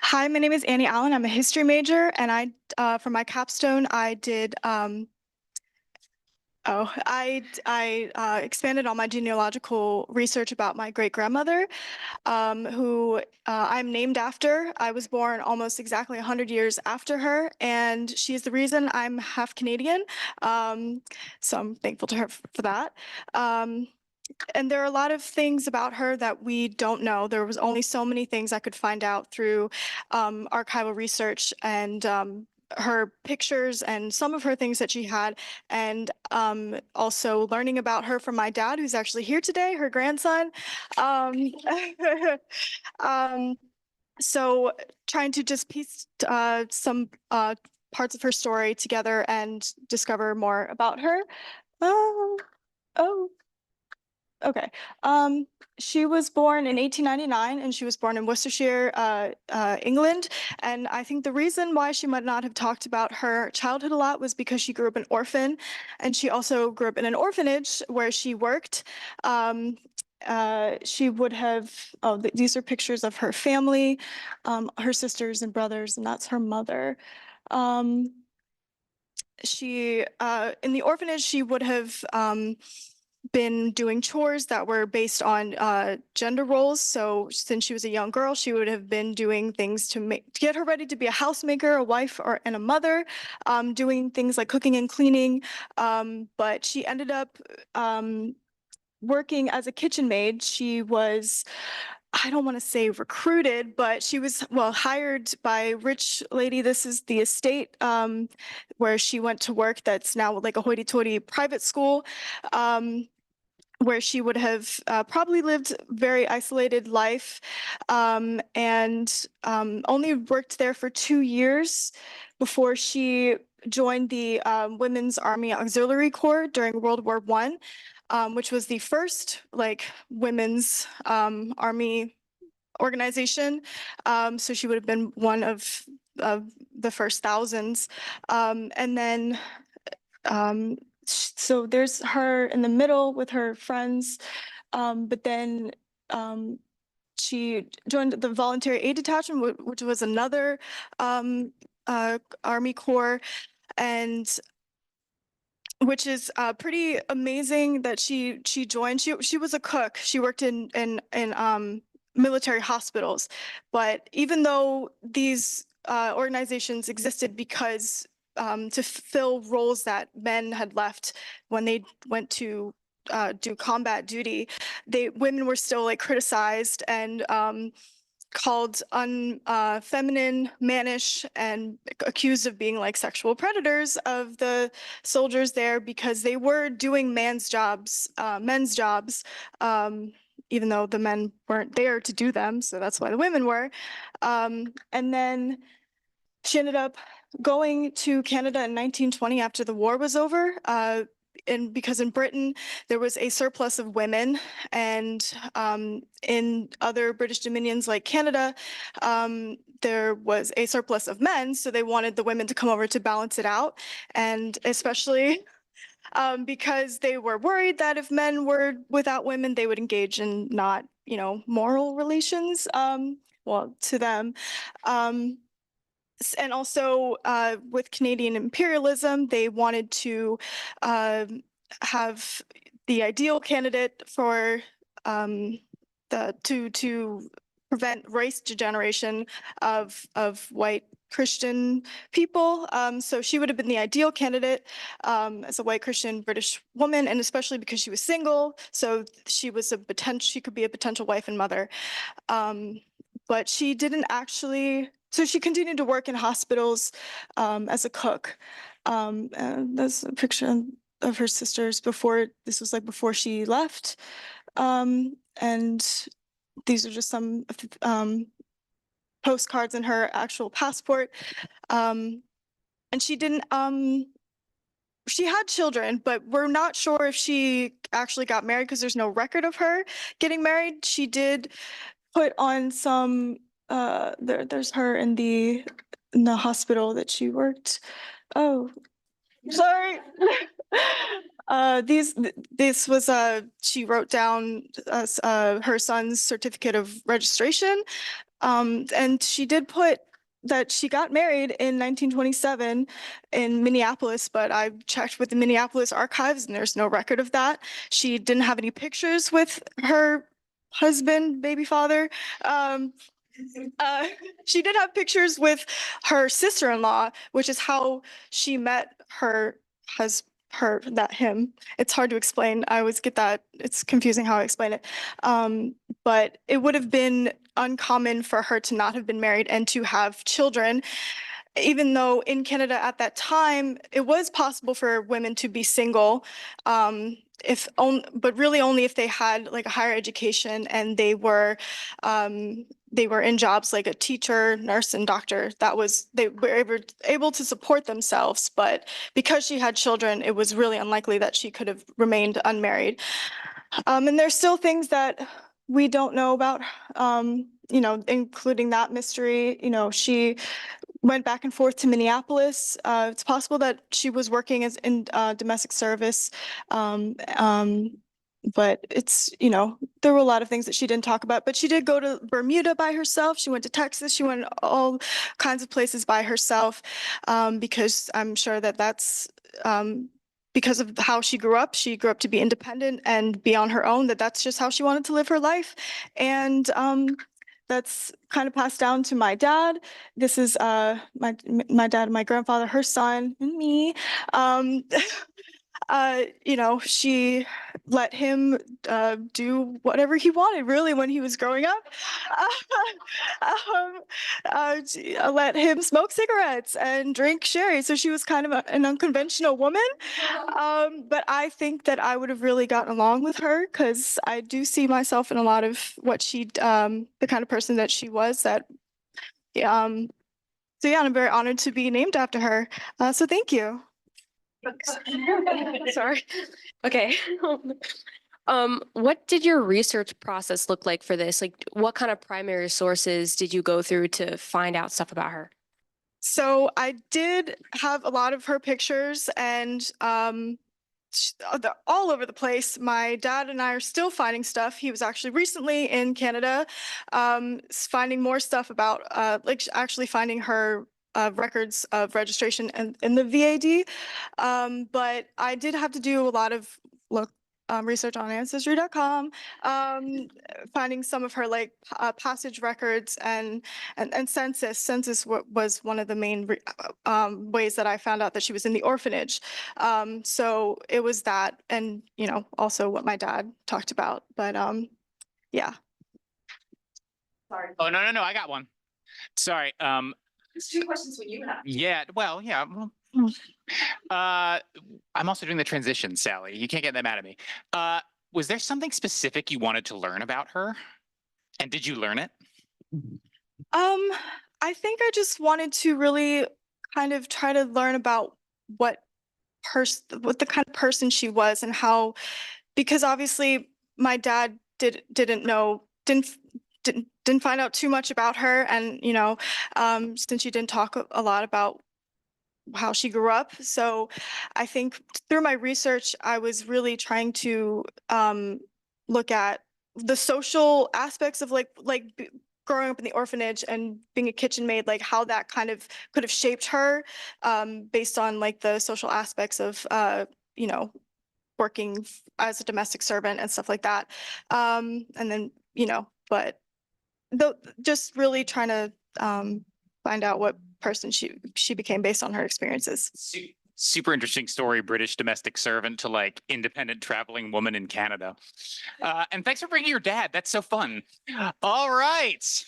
Hi, my name is Annie Allen. I'm a history major, and for my capstone, I did, expanded on my genealogical research about my great-grandmother, who I'm named after. I was born almost exactly 100 years after her, and she's the reason I'm half Canadian. Um, so I'm thankful to her for that. Um, and there are a lot of things about her that we don't know. There was only so many things I could find out through archival research and her pictures and some of her things that she had, and also learning about her from my dad, who's actually here today, her grandson. Um, um, so trying to just piece some parts of her story together and discover more about her. Oh, oh. Okay. Um, she was born in 1899 and she was born in Worcestershire, England. And I think the reason why she might not have talked about her childhood a lot was because she grew up an orphan, and she also grew up in an orphanage where she worked. Um, she would have, oh, these are pictures of her family, her sisters and brothers, and that's her mother. Um, in the orphanage, she would have been doing chores that were based on gender roles. So since she was a young girl, she would have been doing things to get her ready to be a housemaker, a wife, and a mother, doing things like cooking and cleaning. But she ended up working as a kitchen maid. She was, I don't want to say recruited, but she was, well, hired by a rich lady. This is the estate where she went to work, that's now like a hoity-toity private school. Where she would have probably lived very isolated life, and only worked there for 2 years before she joined the Women's Army Auxiliary Corps during World War I, which was the first like women's army organization. So she would have been one of the first thousands. And then so there's her in the middle with her friends, but then she joined the Voluntary Aid Detachment, which was another Army Corps, and which is pretty amazing that she joined. She was a cook. She worked in military hospitals, but even though these organizations existed because to fill roles that men had left when they went to do combat duty, women were still like criticized and called unfeminine, mannish, and accused of being like sexual predators of the soldiers there because they were doing men's jobs, even though the men weren't there to do them. So that's why the women were. And then she ended up going to Canada in 1920 after the war was over. And because in Britain there was a surplus of women, and in other British dominions like Canada, there was a surplus of men, so they wanted the women to come over to balance it out, and especially because they were worried that if men were without women, they would engage in not, moral relations, well, to them. Um, and also with Canadian imperialism, they wanted to have the ideal candidate for to prevent race degeneration of white Christian people. So she would have been the ideal candidate as a white Christian British woman, and especially because she was single. So she could be a potential wife and mother. But she didn't actually, so she continued to work in hospitals as a cook. And there's a picture of her sisters this was like before she left. And these are just some postcards in her actual passport. And she had children, but we're not sure if she actually got married because there's no record of her getting married. She did put on some there's her in the hospital that she worked. Oh, sorry. This was she wrote down her son's certificate of registration, And she did put that she got married in 1927 in Minneapolis, but I checked with the Minneapolis archives and there's no record of that. She didn't have any pictures with her husband, baby father. Um, uh, she did have pictures with her sister-in-law, which is how she met her husband. Him. It's hard to explain. I always get that. It's confusing how I explain it. But it would have been uncommon for her to not have been married and to have children, even though in Canada at that time, it was possible for women to be single, if on, but really only if they had like a higher education and they were in jobs like a teacher, nurse, and doctor. That was they were able to support themselves. But because she had children, it was really unlikely that she could have remained unmarried. And there's still things that we don't know about, including that mystery. She went back and forth to Minneapolis. It's possible that she was working as in domestic service. Um, um, but there were a lot of things that she didn't talk about. But she did go to Bermuda by herself. She went to Texas. She went all kinds of places by herself, because I'm sure that that's because of how she grew up. She grew up to be independent and be on her own, that's just how she wanted to live her life. And that's kind of passed down to my dad. This is my dad, my grandfather, her son, and me. Um, she let him do whatever he wanted, really, when he was growing up. um, let him smoke cigarettes and drink sherry. So she was kind of an unconventional woman. But I think that I would have really gotten along with her because I do see myself in a lot of what the kind of person that she was. Um, so yeah, I'm very honored to be named after her. So thank you. Sorry. Okay. What did your research process look like for this? Like, what kind of primary sources did you go through to find out stuff about her? So I did have a lot of her pictures and they're all over the place. My dad and I are still finding stuff. He was actually recently in Canada, finding more stuff about, actually finding her records of registration in the VAD. But I did have to do a lot of research on ancestry.com, finding some of her passage records and census. Was one of the main ways that I found out that she was in the orphanage. So it was that, and also what my dad talked about. But yeah. Sorry. Oh, no, I got one. Sorry. There's two questions what you have. Yeah, well, yeah. I'm also doing the transition, Sally. You can't get that mad at me. Was there something specific you wanted to learn about her? And did you learn it? I think I just wanted to really kind of try to learn about what what the kind of person she was and how, because obviously my dad didn't find out too much about her, and since she didn't talk a lot about how she grew up. So I think through my research, I was really trying to look at the social aspects of growing up in the orphanage and being a kitchen maid, like how that kind of could have shaped her, based on like the social aspects of working as a domestic servant and stuff like that. And then, but just really trying to find out what person she became based on her experiences. Super interesting story, British domestic servant to like independent traveling woman in Canada. And thanks for bringing your dad. That's so fun. All right.